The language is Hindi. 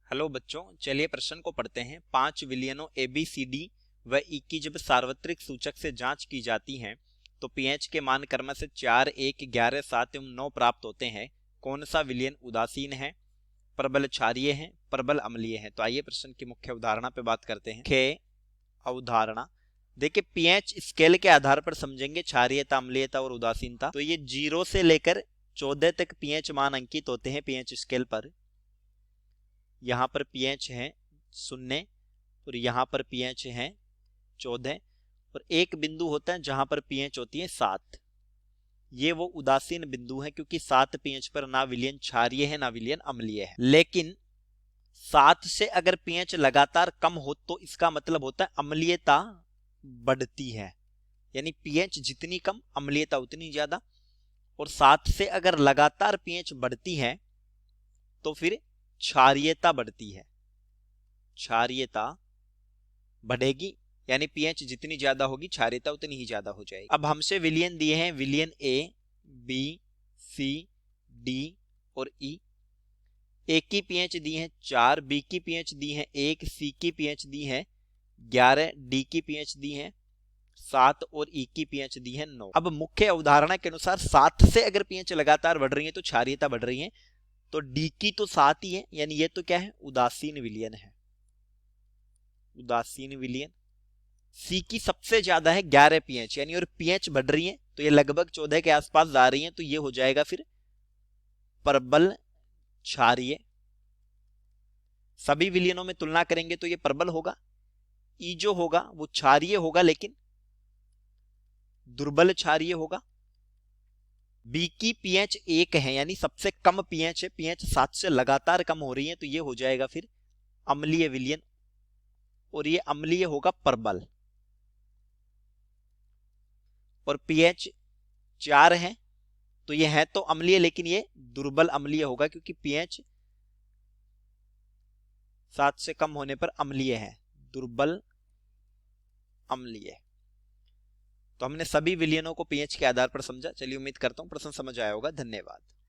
हेलो बच्चों, चलिए प्रश्न को पढ़ते हैं। 5 विलयनों ए बी सी डी व ई की जब सार्वत्रिक सूचक से जांच की जाती है तो पीएच के मान क्रम से 4, 1, 11, 7 एवं 9 प्राप्त होते हैं। कौन सा विलयन उदासीन है, प्रबल क्षारीय है, प्रबल अम्लीय है? तो आइए प्रश्न की मुख्य अवधारणा पे बात करते हैं। मुख्य अवधारणा देखिए, पीएच स्केल के आधार पर समझेंगे क्षारीयता, अम्लीयता और उदासीनता। तो ये 0 से लेकर 14 तक पीएच मान अंकित होते हैं पीएच स्केल पर। यहां पर पीएच है 0 और यहां पर पीएच है 14 और एक बिंदु होता है जहां पर पीएच होती है 7। ये वो उदासीन बिंदु है क्योंकि 7 पीएच पर ना विलयन क्षारीय है ना विलयन अम्लीय है। लेकिन 7 से अगर पीएच लगातार कम हो तो इसका मतलब होता है अम्लीयता बढ़ती है, यानी पीएच जितनी कम अम्लीयता उतनी ज्यादा। और 7 से अगर लगातार पीएच बढ़ती है तो फिर क्षारीयता बढ़ती है, क्षारीयता बढ़ेगी, यानी पीएच जितनी ज्यादा होगी क्षारीयता उतनी ही ज्यादा हो जाएगी। अब हमसे विलयन दिए हैं, विलयन ए, बी, सी, डी और ई। ए की पीएच दी है 4, बी की पीएच दी है 1, सी की पीएच दी है 11, डी की पीएच दी है 7 और ई की पीएच दी है 9। अब मुख्य अवधारणा के अनुसार 7 से अगर पीएच लगातार बढ़ रही है तो क्षारीयता बढ़ रही है। तो डी की तो 7 ही है, यानी ये तो क्या है, उदासीन विलयन है, उदासीन विलयन। सी की सबसे ज्यादा है 11 पीएच, यानी और पीएच बढ़ रही है तो ये लगभग 14 के आसपास जा रही है, तो ये हो जाएगा फिर प्रबल क्षारीय। सभी विलयनों में तुलना करेंगे तो ये प्रबल होगा। ई जो होगा वो क्षारीय होगा लेकिन दुर्बल क्षारीय होगा। बी की पीएच 1 है, यानी सबसे कम पीएच है, पीएच 7 से लगातार कम हो रही है, तो ये हो जाएगा फिर अम्लीय विलयन और ये अम्लीय होगा प्रबल। और पीएच 4 है तो ये है तो अम्लीय लेकिन ये दुर्बल अम्लीय होगा क्योंकि पीएच 7 से कम होने पर अम्लीय है, दुर्बल अम्लीय। तो हमने सभी विलयनों को पीएच के आधार पर समझा। चलिए उम्मीद करता हूं प्रश्न समझ आया होगा। धन्यवाद।